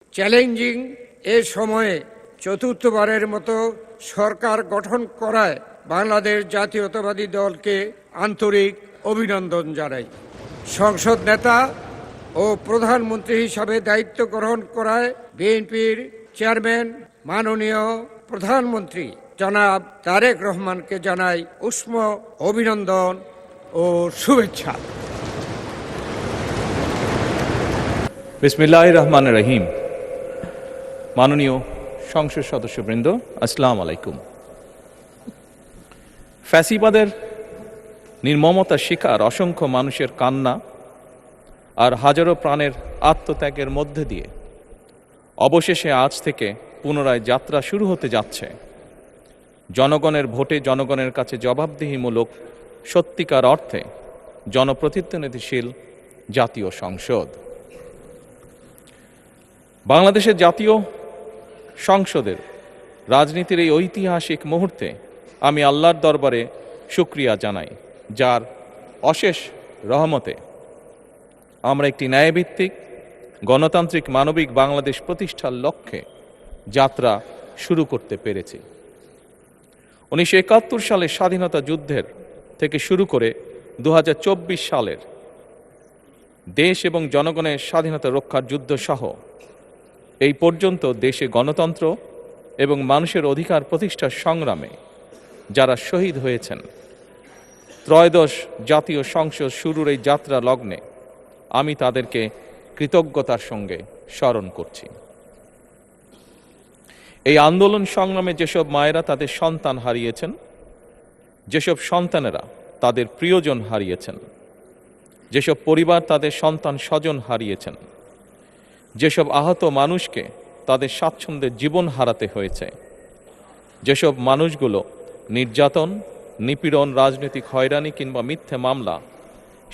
Challenging এ সময়ে চতুর্থবারের মতো সরকার গঠন করায় বাংলাদেশ জাতীয়তাবাদী দলকে আন্তরিক অভিনন্দন জানাই। সংসদ নেতা ও প্রধানমন্ত্রী হিসাবে দায়িত্ব গ্রহণ করায় বিএনপির চেয়ারম্যান মাননীয় প্রধানমন্ত্রী জনাব তারেক রহমানকে জানাই উষ্ম অভিনন্দন ও শুভেচ্ছা। বিসমিল্লাহির রহমানির রহিম। মাননীয় সংসদ সদস্যবৃন্দ, আসসালামু আলাইকুম। ফ্যাসিবাদের নির্মমতার শিকার অসংখ্য মানুষের কান্না আর হাজারো প্রাণের আত্মত্যাগের মধ্যে দিয়ে অবশেষে আজ থেকে পুনরায় যাত্রা শুরু হতে যাচ্ছে জনগণের ভোটে জনগণের কাছে জবাবদিহিমূলক সত্যিকার অর্থে জনপ্রতিনিধিশীল জাতীয় সংসদ। বাংলাদেশের জাতীয় সংসদের রাজনীতির এই ঐতিহাসিক মুহূর্তে আমি আল্লাহর দরবারে শুকরিয়া জানাই, যার অশেষ রহমতে আমরা একটি ন্যায়ভিত্তিক গণতান্ত্রিক মানবিক বাংলাদেশ প্রতিষ্ঠার লক্ষ্যে যাত্রা শুরু করতে পেরেছি। 1971 সালের স্বাধীনতা যুদ্ধের থেকে শুরু করে 2024 সালের দেশ এবং জনগণের স্বাধীনতা রক্ষার যুদ্ধ সহ এই পর্যন্ত দেশে গণতন্ত্র এবং মানুষের অধিকার প্রতিষ্ঠার সংগ্রামে যারা শহীদ হয়েছেন, ত্রয়োদশ জাতীয় সংসদ শুরুর এই যাত্রা লগ্নে আমি তাদেরকে কৃতজ্ঞতার সঙ্গে স্মরণ করছি। এই আন্দোলন সংগ্রামে যেসব মায়েরা তাদের সন্তান হারিয়েছেন, যেসব সন্তানেরা তাদের প্রিয়জন হারিয়েছেন, যেসব পরিবার তাদের সন্তান স্বজন হারিয়েছেন, যেসব আহত মানুষকে তাদের স্বাচ্ছন্দ্যের জীবন হারাতে হয়েছে, যেসব মানুষগুলো নির্যাতন, নিপীড়ন, রাজনৈতিক হয়রানি কিংবা মিথ্যে মামলা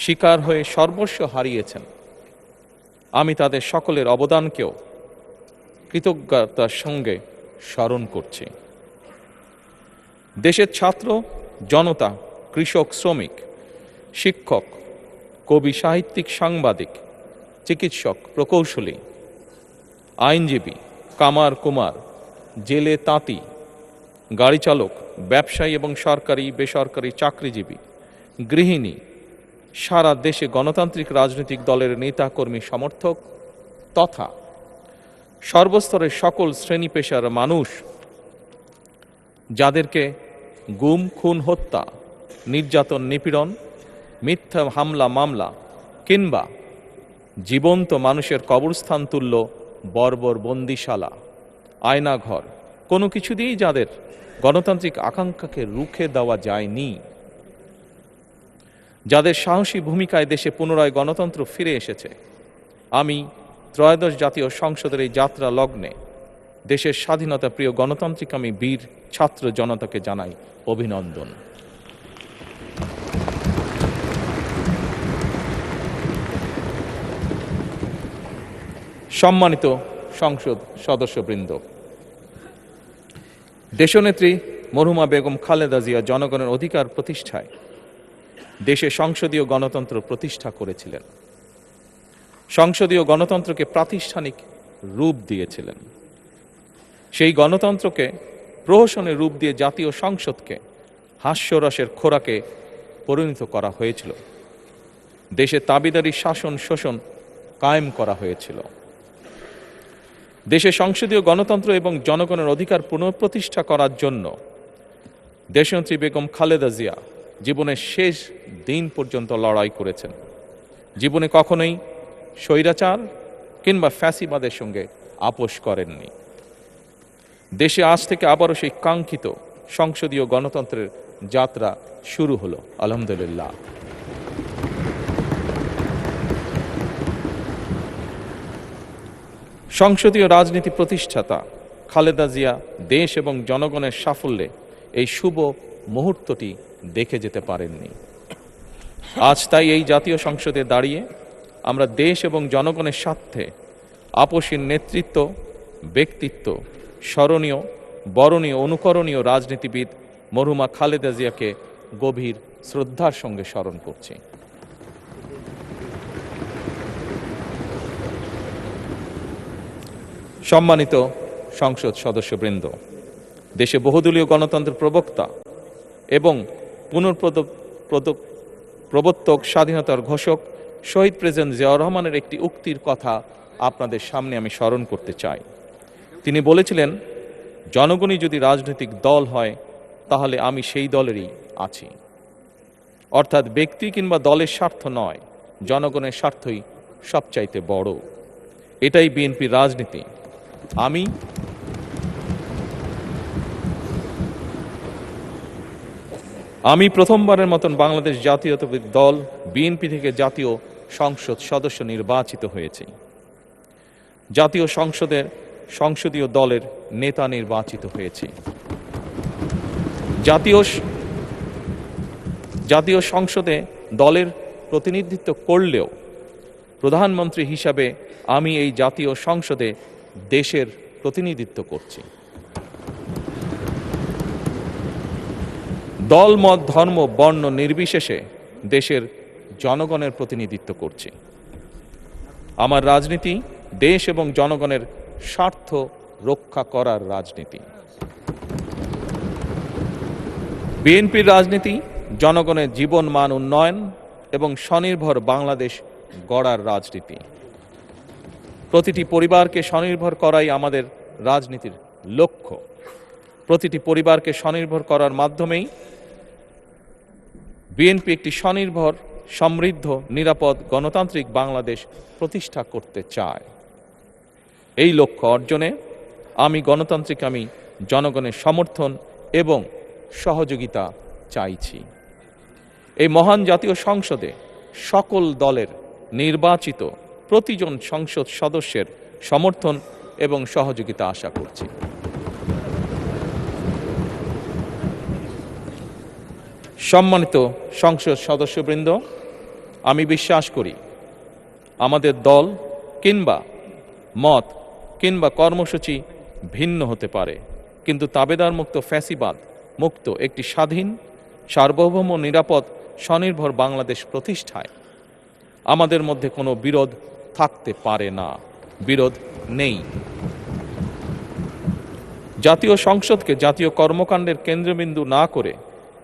শিকার হয়ে সর্বস্ব হারিয়েছেন, আমি তাদের সকলের অবদানকেও কৃতজ্ঞতার সঙ্গে স্মরণ করছি। দেশের ছাত্র জনতা, কৃষক, শ্রমিক, শিক্ষক, কবি, সাহিত্যিক, সাংবাদিক, চিকিৎসক, প্রকৌশলী, আইনজীবী, কামার কুমার, জেলে তাঁতি, গাড়ি চালক, ব্যবসায়ী এবং সরকারি বেসরকারি চাকরিজীবী, গৃহিণী, সারা দেশে গণতান্ত্রিক রাজনৈতিক দলের নেতা কর্মী সমর্থক তথা সর্বস্তরের সকল শ্রেণী পেশার মানুষ যাদেরকে গুম, খুন, হত্যা, নির্যাতন, নিপীড়ন, মিথ্যা হামলা মামলা কিংবা জীবন্ত মানুষের কবরস্থান তুল্য বর্বর বন্দিশালা, আয়নাঘর, কোনো কিছু দিয়েই যাদের গণতান্ত্রিক আকাঙ্ক্ষাকে রুখে দেওয়া যায়নি, যাদের সাহসী ভূমিকায় দেশে পুনরায় গণতন্ত্র ফিরে এসেছে, আমি ত্রয়োদশ জাতীয় সংসদের এই যাত্রা লগ্নে দেশের স্বাধীনতা প্রিয় গণতান্ত্রিক আমি বীর ছাত্র জনতাকে জানাই অভিনন্দন। সম্মানিত সংসদ সদস্যবৃন্দ, দেশনেত্রী মরহুমা বেগম খালেদা জিয়া জনগণের অধিকার প্রতিষ্ঠায় দেশে সংসদীয় গণতন্ত্র প্রতিষ্ঠা করেছিলেন, সংসদীয় গণতন্ত্রকে প্রাতিষ্ঠানিক রূপ দিয়েছিলেন। সেই গণতন্ত্রকে প্রহসনের রূপ দিয়ে জাতীয় সংসদকে হাস্যরসের খোরাকে পরিণত করা হয়েছিল। দেশে তাবিদারি শাসন শোষণ কায়েম করা হয়েছিল। দেশে সংসদীয় গণতন্ত্র এবং জনগণের অধিকার পুনঃপ্রতিষ্ঠা করার জন্য দেশনেত্রী বেগম খালেদা জিয়া জীবনের শেষ দিন পর্যন্ত লড়াই করেছেন। জীবনে কখনোই স্বৈরাচার কিংবা ফ্যাসিবাদের সঙ্গে আপোষ করেননি। দেশে আজ থেকে আবারও সেই কাঙ্ক্ষিত সংসদীয় গণতন্ত্রের যাত্রা শুরু হলো, আলহামদুলিল্লাহ। সংসদীয় রাজনীতি প্রতিষ্ঠাতা খালেদা জিয়া দেশ এবং জনগণের সাফল্যে এই শুভ মুহূর্তটি দেখে যেতে পারেননি। আজ তাই এই জাতীয় সংসদে দাঁড়িয়ে আমরা দেশ এবং জনগণের স্বার্থে আপসীর নেতৃত্ব, ব্যক্তিত্ব, স্মরণীয়, বরণীয়, অনুকরণীয় রাজনীতিবিদ মরহুমা খালেদা জিয়াকে গভীর শ্রদ্ধার সঙ্গে স্মরণ করছি। সম্মানিত সংসদ সদস্যবৃন্দ, দেশে বহুদলীয় গণতন্ত্রের প্রবক্তা এবং প্রবর্তক স্বাধীনতার ঘোষক শহীদ প্রেসিডেন্ট জিয়াউর রহমানের একটি উক্তির কথা আপনাদের সামনে আমি স্মরণ করতে চাই। তিনি বলেছিলেন, জনগণই যদি রাজনৈতিক দল হয় তাহলে আমি সেই দলেরই আছি। অর্থাৎ ব্যক্তি কিংবা দলের স্বার্থ নয়, জনগণের স্বার্থই সবচাইতে বড়। এটাই বিএনপির রাজনীতি। আমি প্রথমবারের মতন বাংলাদেশ জাতীয়তাবাদী দল বিএনপি থেকে জাতীয় সংসদ সদস্য নির্বাচিত হয়েছি। জাতীয় সংসদীয় দলের নেতা নির্বাচিত হয়েছি। জাতীয় সংসদে দলের প্রতিনিধিত্ব করলেও প্রধানমন্ত্রী হিসাবে আমি এই জাতীয় সংসদে দেশের প্রতিনিধিত্ব করছি। দল, মত, ধর্ম, বর্ণ নির্বিশেষে দেশের জনগণের প্রতিনিধিত্ব করছি। আমার রাজনীতি দেশ এবং জনগণের স্বার্থ রক্ষা করার রাজনীতি। বিএনপির রাজনীতি জনগণের জীবন মান উন্নয়ন এবং স্বনির্ভর বাংলাদেশ গড়ার রাজনীতি। প্রতিটি পরিবারকে স্বনির্ভর করাই আমাদের রাজনীতির লক্ষ্য। প্রতিটি পরিবারকে স্বনির্ভর করার মাধ্যমেই বিএনপি একটি স্বনির্ভর, সমৃদ্ধ, নিরাপদ, গণতান্ত্রিক বাংলাদেশ প্রতিষ্ঠা করতে চায়। এই লক্ষ্য অর্জনে আমি জনগণের সমর্থন এবং সহযোগিতা চাইছি। এই মহান জাতীয় সংসদে সকল দলের নির্বাচিত প্রতিজন সংসদ সদস্যের সমর্থন এবং সহযোগিতা আশা করছি। সম্মানিত সংসদ সদস্যবৃন্দ, আমি বিশ্বাস করি আমাদের দল কিংবা মত কিংবা কর্মসূচি ভিন্ন হতে পারে, কিন্তু তাবেদার মুক্ত, ফ্যাসিবাদ মুক্ত একটি স্বাধীন, সার্বভৌম, নিরাপদ, স্বনির্ভর বাংলাদেশ প্রতিষ্ঠায় আমাদের মধ্যে কোনো বিরোধ থাকতে পারে না, বিরোধ নেই। জাতীয় সংসদকে জাতীয় কর্মকাণ্ডের কেন্দ্রবিন্দু না করে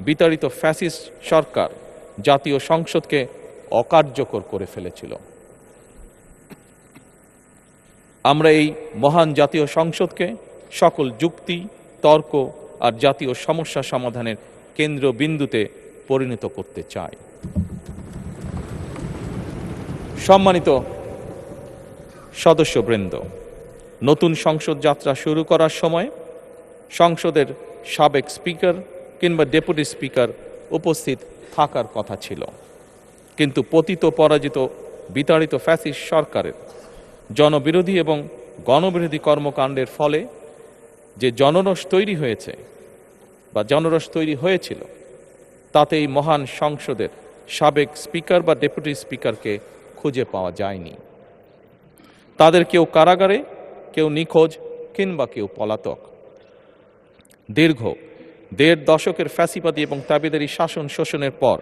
বিতাড়িত ফ্যাসিস্ট সরকার জাতীয় সংসদকে অকার্যকর করে ফেলেছিল। আমরা এই মহান জাতীয় সংসদকে সকল যুক্তি, তর্ক আর জাতীয় সমস্যা সমাধানের কেন্দ্রবিন্দুতে পরিণত করতে চাই। সম্মানিত সদস্যবৃন্দ, নতুন সংসদ যাত্রা শুরু করার সময় সংসদের সাবেক স্পিকার কিংবা ডেপুটি স্পিকার উপস্থিত থাকার কথা ছিল, কিন্তু পতিত, পরাজিত, বিতাড়িত ফ্যাসিস্ট সরকারের জনবিরোধী এবং গণবিরোধী কর্মকাণ্ডের ফলে যে জনরোষ তৈরি হয়েছিল তাতে এই মহান সংসদের সাবেক স্পিকার বা ডেপুটি স্পিকারকে খুঁজে পাওয়া যায়নি। তাদের কেউ কারাগারে, কেউ নিখোঁজ কিংবা কেউ পলাতক। দীর্ঘ ১.৫ দশকের ফ্যাসিবাদী এবং তাবেদারি শাসন শোষণের পর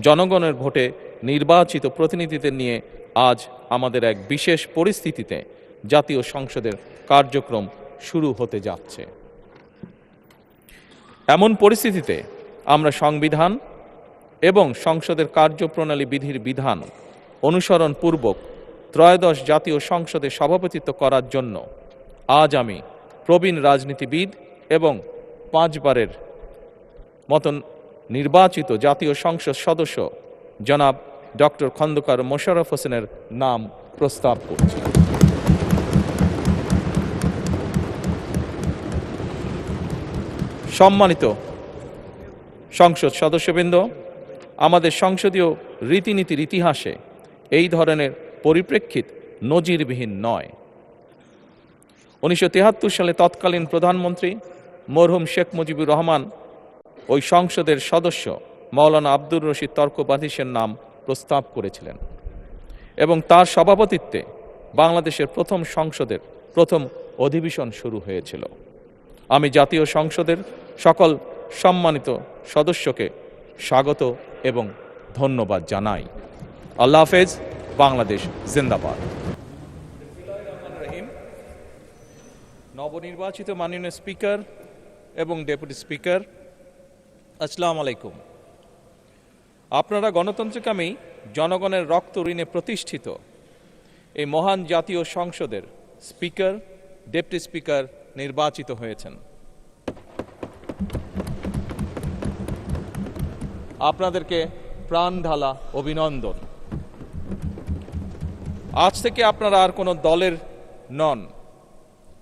জনগণের ভোটে নির্বাচিত প্রতিনিধিদের নিয়ে আজ আমাদের এক বিশেষ পরিস্থিতিতে জাতীয় সংসদের কার্যক্রম শুরু হতে যাচ্ছে। এমন পরিস্থিতিতে আমরা সংবিধান এবং সংসদের কার্যপ্রণালী বিধির বিধান অনুসরণ পূর্বক ত্রয়োদশ জাতীয় সংসদে সভাপতিত্ব করার জন্য আজ আমি প্রবীণ রাজনীতিবিদ এবং 5 বারের মতন নির্বাচিত জাতীয় সংসদ সদস্য জনাব ডক্টর খন্দকার মোশাররফ হোসেনের নাম প্রস্তাব করছি। সম্মানিত সংসদ সদস্যবৃন্দ, আমাদের সংসদীয় রীতিনীতির ইতিহাসে এই ধরনের পরিপ্রেক্ষিত নজিরবিহীন নয়। 1973 সালে তৎকালীন প্রধানমন্ত্রী মরহুম শেখ মুজিবুর রহমান ওই সংসদের সদস্য মাওলানা আব্দুর রশিদ তর্কবাধীশের নাম প্রস্তাব করেছিলেন এবং তার সভাপতিত্বে বাংলাদেশের প্রথম সংসদের প্রথম অধিবেশন শুরু হয়েছিল। আমি জাতীয় সংসদের সকল সম্মানিত সদস্যকে স্বাগত এবং ধন্যবাদ জানাই। আল্লাহ হাফেজ। বাংলাদেশ জিন্দাবাদ। নবনির্বাচিত মাননীয় স্পিকার এবং ডেপুটি স্পিকার, আসসালামু আলাইকুম। আপনারা গণতন্ত্রকামী জনগণের রক্ত ঋণে প্রতিষ্ঠিত এই মহান জাতীয় সংসদের স্পিকার, ডেপুটি স্পিকার নির্বাচিত হয়েছেন। আপনাদেরকে প্রাণ ঢালা অভিনন্দন। আজ থেকে আপনারা আর কোনো দলের নন,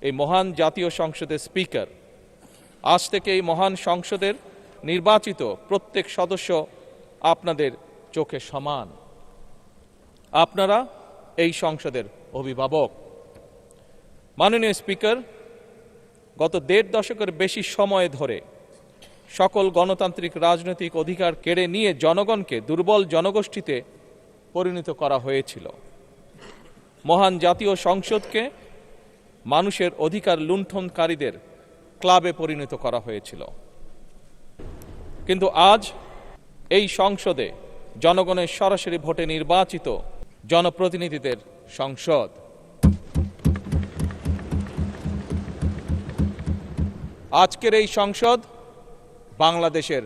এই মহান জাতীয় সংসদের স্পিকার। আজ থেকে এই মহান সংসদের নির্বাচিত প্রত্যেক সদস্য আপনাদের চোখে সমান। আপনারা এই সংসদের অভিভাবক। মাননীয় স্পিকার, গত 1.5 দশকের বেশি সময় ধরে সকল গণতান্ত্রিক রাজনৈতিক অধিকার কেড়ে নিয়ে জনগণকে দুর্বল জনগোষ্ঠীতে পরিণত করা হয়েছিল। মহান জাতীয় সংসদকে মানুষের অধিকার লুণ্ঠনকারীদের ক্লাবে পরিণত করা হয়েছিল। কিন্তু আজ এই সংসদে জনগণের সরাসরি ভোটে নির্বাচিত জনপ্রতিনিধিদের সংসদ। আজকের এই সংসদ বাংলাদেশের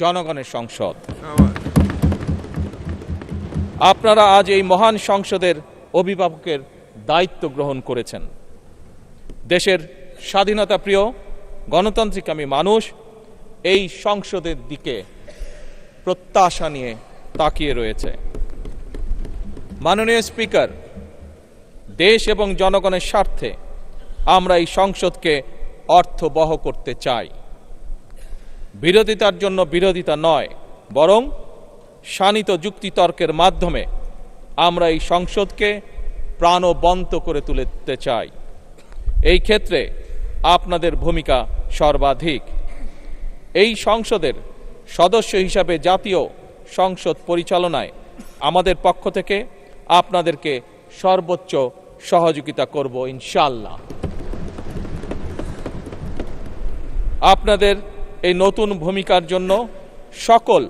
জনগণের সংসদ। আপনারা আজ এই মহান সংসদের অভিভাবকের দায়িত্ব গ্রহণ করেছেন। দেশের স্বাধীনতা প্রিয় গণতান্ত্রিকামী মানুষ এই সংসদের দিকে প্রত্যাশা নিয়ে তাকিয়ে রয়েছে। মাননীয় স্পিকার, দেশ এবং জনগণের স্বার্থে আমরা এই সংসদকে অর্থবহ করতে চাই। বিরোধিতার জন্য বিরোধিতা নয়, বরং শানিত যুক্তিতর্কের মাধ্যমে আমরা এই সংসদকে প্রাণবন্ত করে তুলতে চাই। এই ক্ষেত্রে আপনাদের ভূমিকা সর্বাধিক। এই সংসদের সদস্য হিসাবে জাতীয় সংসদ পরিচালনায় আমাদের পক্ষ থেকে আপনাদেরকে সর্বোচ্চ সহযোগিতা করব ইনশাআল্লাহ। আপনাদের এই নতুন ভূমিকার জন্য সকল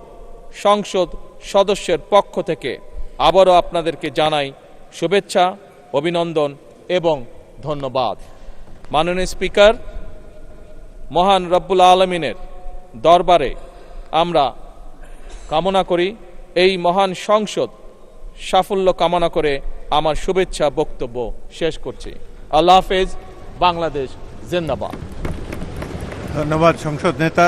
সংসদ সদস্যের পক্ষ থেকে আবারও আপনাদেরকে জানাই শুভেচ্ছা, অভিনন্দন এবং ধন্যবাদ। মাননীয় স্পিকার, মহান রব্বুল আলমিনের দরবারে আমরা কামনা করি এই মহান সংসদ সাফল্য কামনা করে আমার শুভেচ্ছা বক্তব্য শেষ করছি। আল্লাহ হাফেজ। বাংলাদেশ জিন্দাবাদ। ধন্যবাদ সংসদ নেতা।